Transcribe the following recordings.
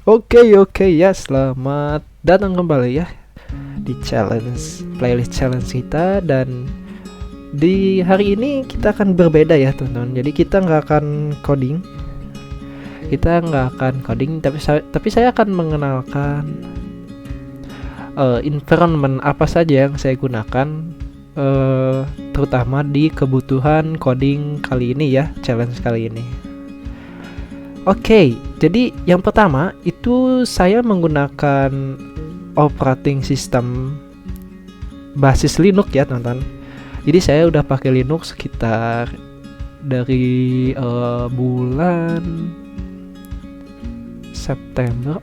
Oke ya, selamat datang kembali ya di playlist challenge kita. Dan di hari ini kita akan berbeda ya teman-teman. Jadi kita nggak akan coding, tapi saya akan mengenalkan environment apa saja yang saya gunakan, terutama di kebutuhan coding kali ini ya, challenge kali ini. Oke, jadi yang pertama itu saya menggunakan operating system basis Linux ya teman-teman. Jadi saya udah pakai Linux sekitar dari bulan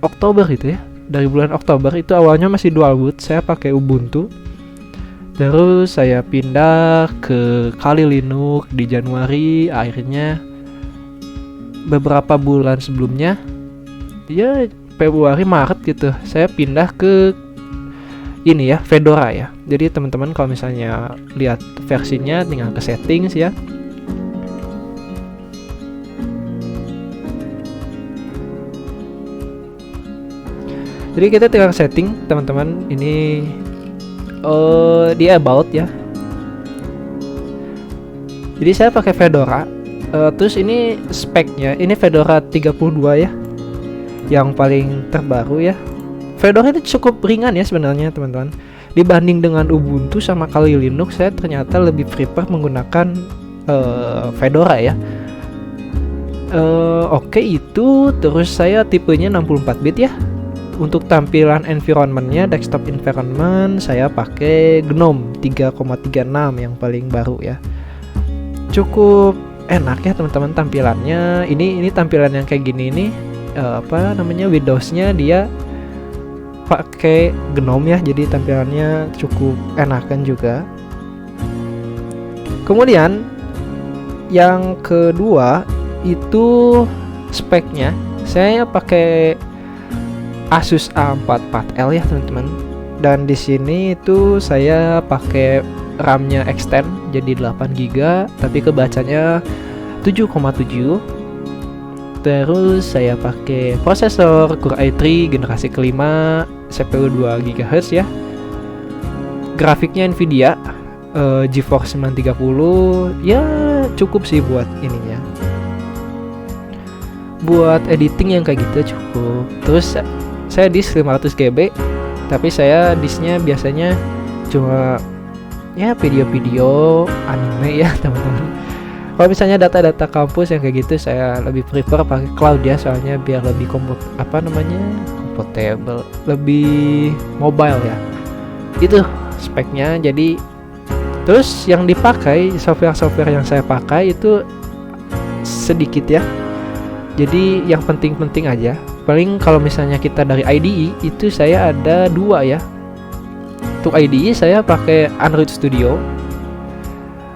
Oktober itu ya. Dari bulan Oktober itu awalnya masih dual boot, saya pakai Ubuntu. Terus saya pindah ke Kali Linux di Januari, akhirnya beberapa bulan sebelumnya ya Februari Maret gitu saya pindah ke ini ya, Fedora ya. Jadi teman-teman kalau misalnya lihat versinya tinggal ke settings ya. Jadi kita tinggal setting teman-teman, ini di about ya. Jadi saya pakai Fedora. Terus ini speknya, ini Fedora 32 ya, yang paling terbaru ya. Fedora ini cukup ringan ya sebenarnya teman-teman. Dibanding dengan Ubuntu sama Kali Linux, saya ternyata lebih prefer menggunakan Fedora ya. Oke itu, terus saya tipenya 64 bit ya. Untuk tampilan environmentnya, desktop environment, saya pakai GNOME 3,36 yang paling baru ya. Cukup enak ya teman-teman tampilannya. Ini tampilan yang kayak gini nih, Windowsnya dia pakai GNOME ya, jadi tampilannya cukup enakan juga. Kemudian yang kedua itu speknya, saya pakai Asus A44L ya teman-teman. Dan di sini itu saya pakai RAM-nya extend jadi 8GB, tapi kebacanya 7,7. Terus saya pakai prosesor Core i3 generasi kelima, CPU 2 GHz ya. Grafiknya Nvidia GeForce 930, ya cukup sih buat ininya. Buat editing yang kayak gitu cukup. Terus saya disk 500GB, tapi saya disknya biasanya cuma ya video-video anime ya teman-teman. Kalau misalnya data-data kampus yang kayak gitu, saya lebih prefer pakai cloud ya, soalnya biar lebih compatible, lebih mobile ya. Itu speknya. Jadi terus yang dipakai, software yang saya pakai itu sedikit ya. Jadi yang penting-penting aja. Paling kalau misalnya kita dari IDE itu saya ada 2 ya. Untuk IDE saya pakai Android Studio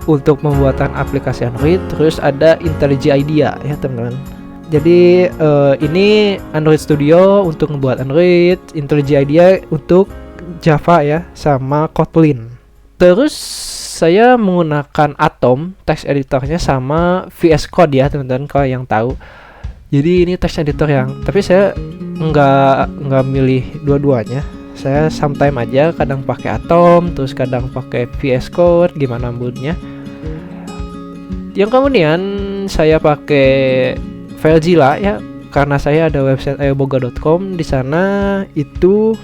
untuk pembuatan aplikasi Android, terus ada IntelliJ IDEA ya teman-teman. Jadi ini Android Studio untuk membuat Android, IntelliJ IDEA untuk Java ya, sama Kotlin. Terus saya menggunakan Atom text editornya sama VS Code ya teman-teman kalau yang tahu. Jadi ini text editor yang, tapi saya nggak milih dua-duanya. Saya sometime aja, kadang pakai Atom, terus kadang pakai VS Code, gimana moodnya. Yang kemudian saya pakai FileZilla ya, karena saya ada website ayoboga.com. Di sana itu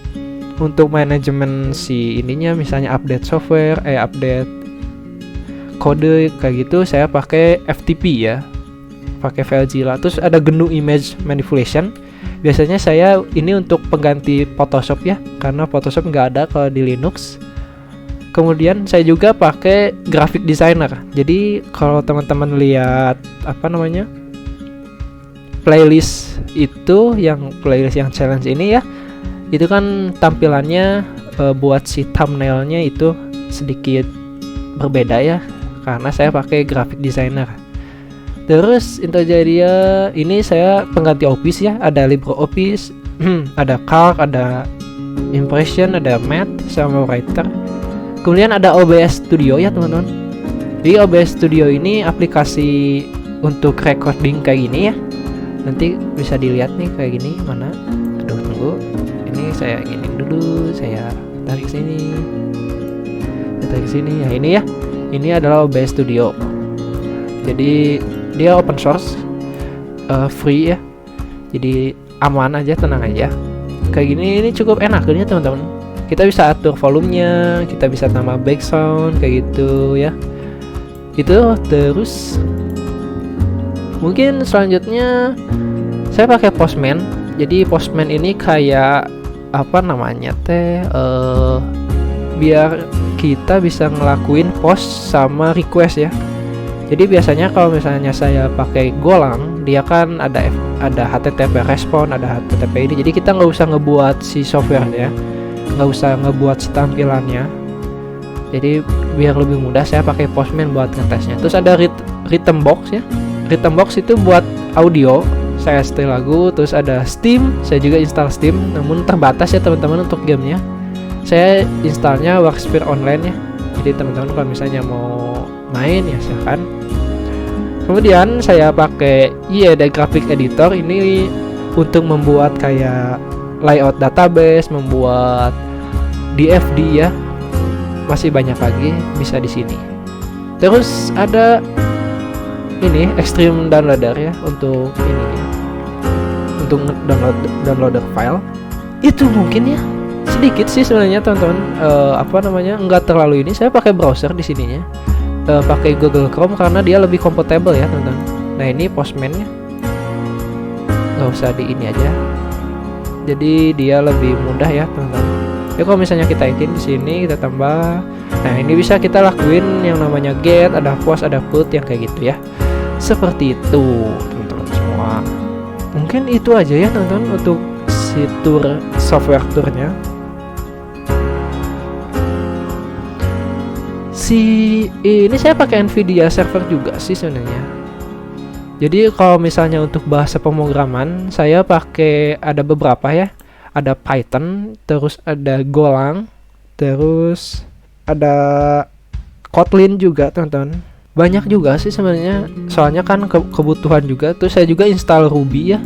untuk manajemen si ininya, misalnya update software, update kode kayak gitu, saya pakai FTP ya, pakai FileZilla. Terus ada GNU Image Manipulation. Biasanya saya ini untuk pengganti Photoshop ya, karena Photoshop nggak ada kalau di Linux. Kemudian saya juga pakai Graphic Designer. Jadi kalau teman-teman lihat playlist itu, yang playlist yang challenge ini ya, itu kan tampilannya buat si thumbnailnya itu sedikit berbeda ya, karena saya pakai Graphic Designer. Terus IntelliJ ini saya pengganti Office ya, ada LibreOffice, ada Calc, ada Impression, ada Math, sama Writer. Kemudian ada OBS Studio ya teman-teman. Di OBS Studio ini aplikasi untuk recording kayak gini ya. Nanti bisa dilihat nih kayak gini, mana Aduh, tunggu. Ini saya gini dulu, saya tarik sini. Ya ini ya. Ini adalah OBS Studio. Jadi dia open source, free ya. Jadi aman aja, tenang aja. Kayak gini ini cukup enak ya teman-teman. Kita bisa atur volumenya, kita bisa tambah background kayak gitu ya. Itu terus mungkin selanjutnya saya pakai Postman. Jadi Postman ini kayak apa namanya biar kita bisa ngelakuin post sama request ya. Jadi biasanya kalau misalnya saya pakai Golang, dia kan ada HTTP respon, ada HTTP ini. Jadi kita nggak usah ngebuat si softwarenya, nggak usah ngebuat si tampilannya. Jadi biar lebih mudah saya pakai Postman buat ngetesnya. Terus ada Rhythm Box ya. Rhythm Box itu buat audio. Saya setel lagu. Terus ada Steam. Saya juga install Steam. Namun terbatas ya teman-teman untuk gamenya. Saya installnya Workspace Online ya. Jadi teman-teman kalau misalnya mau main ya silahkan. Kemudian saya pakai ada graphic editor ini untuk membuat kayak layout database, membuat DFD ya. Masih banyak lagi bisa di sini. Terus ada ini Extreme Downloader ya untuk ini ya. Untuk downloader file. Itu mungkin ya sedikit sih sebenarnya teman-teman, enggak terlalu ini. Saya pakai browser di sininya. Pakai Google Chrome karena dia lebih compatible ya teman-teman. Nah ini Postman-nya nggak usah di ini aja, jadi dia lebih mudah ya teman-teman. Ya kalau misalnya kita ingin di sini kita tambah, nah ini bisa kita lakuin yang namanya get, ada post, ada put yang kayak gitu ya, seperti itu teman-teman semua. Mungkin itu aja ya teman-teman untuk si software tournya. Ini saya pakai Nvidia server juga sih sebenarnya. Jadi kalau misalnya untuk bahasa pemrograman saya pakai ada beberapa ya. Ada Python, terus ada Golang, terus ada Kotlin juga teman-teman. Banyak juga sih sebenarnya. Soalnya kan kebutuhan juga. Terus saya juga install Ruby ya.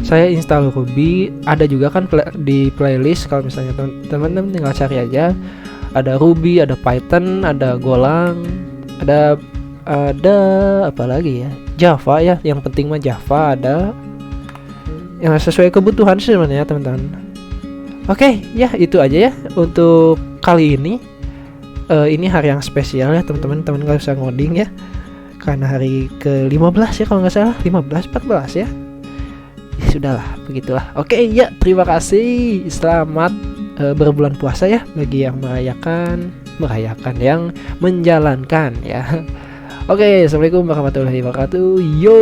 Saya install Ruby, ada juga kan di playlist kalau misalnya teman-teman tinggal cari aja. Ada Ruby, ada Python, ada Golang, ada apa lagi ya? Java ya, yang penting mah Java ada. Yang sesuai kebutuhan sih sebenarnya teman-teman. Oke, ya itu aja ya untuk kali ini. Ini hari yang spesial ya teman-teman. Teman nggak usah ngoding ya. Karena hari ke-15 ya kalau nggak salah, 14 ya. Ya sudahlah, begitulah. Oke, ya terima kasih. Selamat berbulan puasa ya bagi yang merayakan yang menjalankan ya. Oke, assalamualaikum warahmatullahi wabarakatuh. Yo.